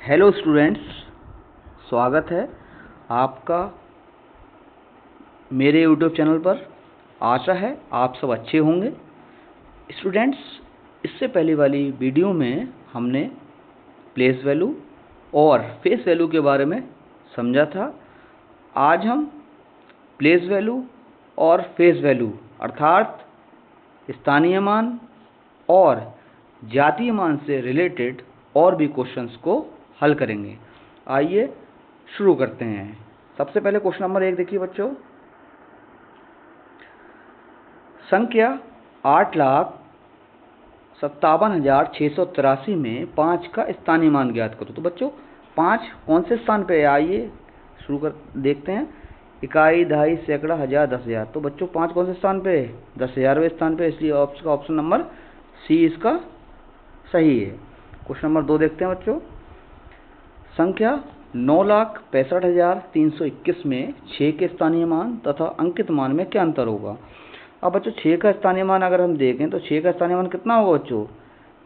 Hello students, स्वागत है आपका मेरे यूट्यूब चैनल पर। आशा है आप सब अच्छे होंगे। स्टूडेंट्स, इससे पहले वाली वीडियो में हमने प्लेस वैल्यू और फेस वैल्यू के बारे में समझा था। आज हम प्लेस वैल्यू और फेस वैल्यू अर्थात स्थानीय मान और जातीय मान से रिलेटेड और भी क्वेश्चंस को हल करेंगे। आइए शुरू करते हैं। सबसे पहले क्वेश्चन नंबर 1 देखिए बच्चों। संख्या 8,57,683 में 5 का स्थानीय मान ज्ञात करो। तो बच्चों 5 कौन से स्थान पे है, आइए शुरू कर देखते हैं। इकाई, दहाई, सैकड़ा, हजार, 10,000। तो बच्चों 5 कौन से स्थान पे है? 10,000वें स्थान पे, इसलिए ऑप्शन नंबर सी इसका सही है। क्वेश्चन नंबर 2 देखते हैं बच्चों। संख्या 9,65,321 में 6 के स्थानीय मान तथा अंकित मान में क्या अंतर होगा? अब बच्चों 6 का स्थानीय मान अगर हम देखें तो 6 का स्थानीय मान कितना होगा बच्चों?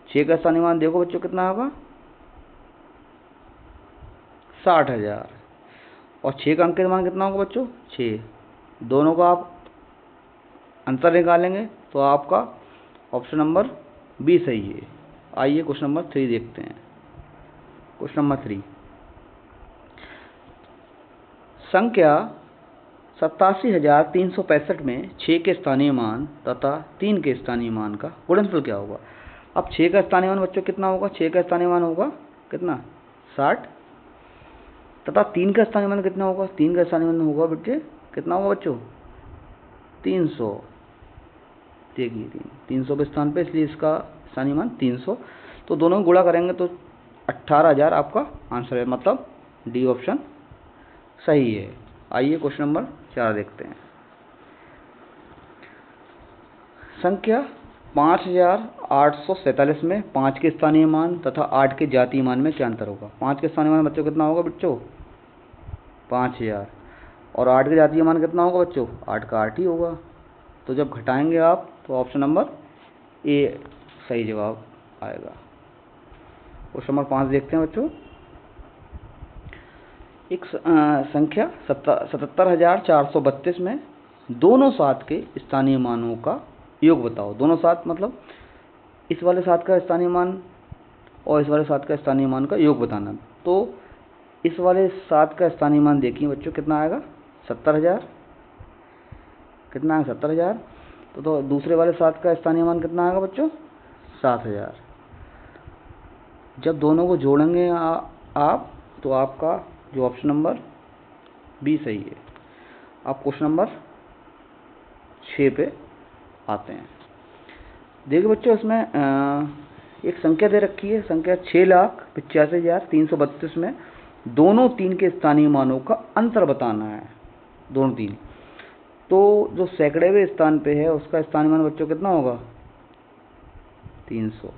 6 का स्थानीय मान देखो बच्चों कितना होगा? 60,000। और 6 का अंकित मान कितना होगा बच्चों? 6। दोनों का आप अंतर निकालेंगे तो आपका ऑप्शन नंबर बी सही है। आइए क्वेश्चन नंबर 3 देखते हैं। क्वेश्चन नंबर 3, संख्या 87,365 में 6 के स्थानीय मान तथा 3 के स्थानीय मान का गुणनफल क्या होगा? अब 6 का स्थानीय मान बच्चों कितना होगा? 6 का स्थानीय मान होगा कितना? 60। तथा 3 का स्थानीय मान कितना होगा? 3 का स्थानीय मान होगा बच्चे कितना होगा बच्चों? 300। देखिए 300 के स्थान पे, इसलिए इसका स्थानीय मान 300। तो दोनों को गुणा करेंगे तो 18,000 आपका आंसर है, मतलब डी ऑप्शन सही है। आइए क्वेश्चन नंबर 4 देखते हैं। संख्या 5,847 में 5 के स्थानीय मान तथा 8 के जातीय मान में क्या अंतर होगा? 5 के स्थानीय मान बच्चों कितना होगा बच्चों? 5,000। और 8 के जातीय मान कितना होगा बच्चों? 8 का 8 ही होगा। तो जब घटाएंगे आप तो ऑप्शन नंबर ए सही जवाब आएगा। क्वेश्चन नंबर 5 देखते हैं बच्चों। एक संख्या 77,432 में दोनों 7 के स्थानीय मानों का योग बताओ। दोनों 7 मतलब इस वाले 7 का स्थानीय मान और इस वाले 7 का स्थानीय मान का योग बताना। तो इस वाले 7 का स्थानीय मान देखिए बच्चों कितना आएगा? 70,000। कितना है? 70,000। तो दूसरे वाले 7 का स्थानीय मान कितना आएगा बच्चों? 7,000। जब दोनों को जोड़ेंगे आप तो आपका जो ऑप्शन नंबर बी सही है। आप क्वेश्चन नंबर 6 पे आते हैं। देखिए बच्चों, इसमें एक संख्या दे रखी है। संख्या 6,85,332 में दोनों 3 के स्थानीय मानों का अंतर बताना है। दोनों 3। तो जो सैकड़ेवें स्थान पे है उसका स्थानीय मान बच्चों कितना होगा? 300।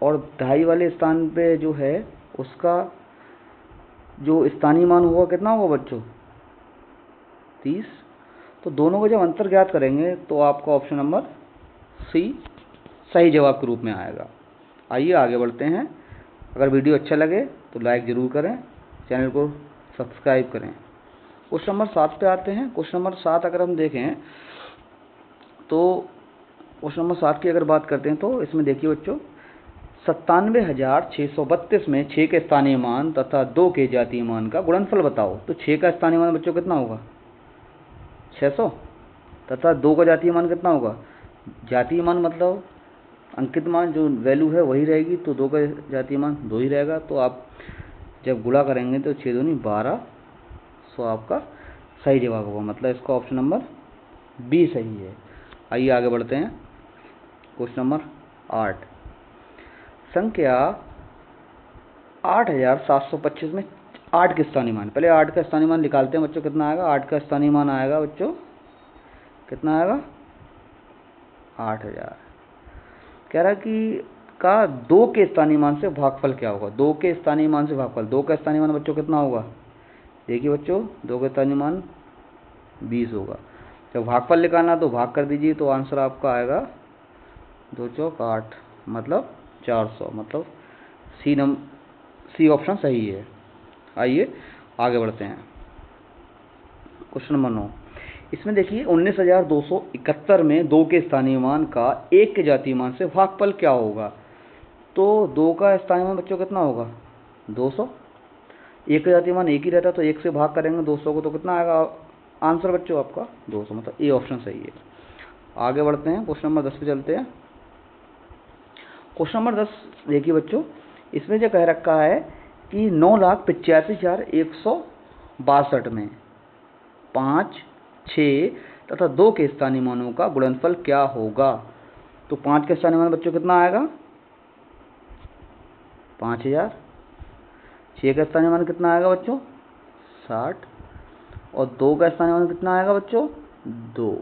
और दहाई वाले स्थान पे जो है उसका जो स्थानीय मान होगा कितना होगा बच्चों? 30। तो दोनों को जब अंतर ज्ञात करेंगे तो आपका ऑप्शन नंबर सी सही जवाब के रूप में आएगा। आइए आगे बढ़ते हैं। अगर वीडियो अच्छा लगे तो लाइक ज़रूर करें, चैनल को सब्सक्राइब करें। क्वेश्चन नंबर 7 पे आते हैं। क्वेश्चन नंबर 7 अगर हम देखें तो क्वेश्चन नंबर 7 की अगर बात करते हैं तो इसमें देखिए बच्चों, 97,632 में 6 के स्थानीय मान तथा 2 के जातीय मान का गुणनफल बताओ। तो 6 का स्थानीय मान बच्चों कितना होगा? 600। तथा 2 का जातीय मान कितना होगा? जातीय मान मतलब अंकित मान जो वैल्यू है वही रहेगी, तो 2 का जातीय मान 2 ही रहेगा। तो आप जब गुणा करेंगे तो 6 दूनी 12, सो आपका सही जवाब होगा, मतलब इसका ऑप्शन नंबर बी सही है। आइए आगे बढ़ते हैं। क्वेश्चन नंबर 8, संख्या 8,725 में 8 के स्थानीय मान। पहले 8 का स्थानीय मान निकालते हैं बच्चों, कितना आएगा? 8 का स्थानीय मान आएगा बच्चों कितना आएगा? 8,000। कह रहा कि का 2 के स्थानीय मान से भागफल क्या होगा? 2 के स्थानीय मान से भागफल। 2 का स्थानीय मान बच्चों कितना होगा? देखिए बच्चों, 2 का स्थानीय मान 20 होगा। जब भागफल निकालना तो भाग कर दीजिए, तो आंसर आपका आएगा 2 चौक 8, मतलब 400। मतलब सी सी ऑप्शन सही है। आइए आगे बढ़ते हैं। क्वेश्चन नंबर 9, इसमें देखिए 19,271 में 2 के स्थानीय मान का 1 के जातीय मान से भागफल क्या होगा। तो 2 का स्थानीय मान बच्चों कितना होगा, 200। 1 का जातीय मान 1 ही रहता, तो 1 से भाग करेंगे 200 को, तो कितना आएगा आंसर बच्चों आपका 200, मतलब ए ऑप्शन सही है। आगे बढ़ते हैं, क्वेश्चन नंबर 10 पे चलते हैं। क्वेश्चन नंबर 10 देखिए बच्चों, इसमें जो कह रखा है कि 9,85,162 में 5, 6 तथा 2 के स्थानीय मानों का गुणनफल क्या होगा। तो 5 का स्थानीय मान बच्चों कितना आएगा, 5,000। 6 का स्थानीय मान कितना आएगा बच्चों, 60। और 2 का स्थानीय मान कितना आएगा बच्चों, 2।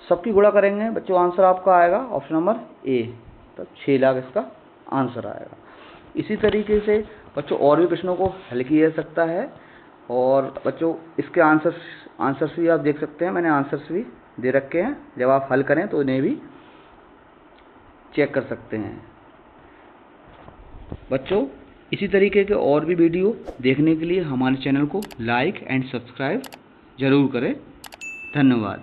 सबकी गुणा करेंगे बच्चों, आंसर आपका आएगा ऑप्शन नंबर ए, तब 6 लाख इसका आंसर आएगा। इसी तरीके से बच्चों और भी प्रश्नों को हल किया जा सकता है, और बच्चों इसके आंसर्स भी आप देख सकते हैं, मैंने आंसर्स भी दे रखे हैं, जब आप हल करें तो इन्हें भी चेक कर सकते हैं। बच्चों इसी तरीके के और भी वीडियो देखने के लिए हमारे चैनल को लाइक एंड सब्सक्राइब जरूर करें। धन्यवाद।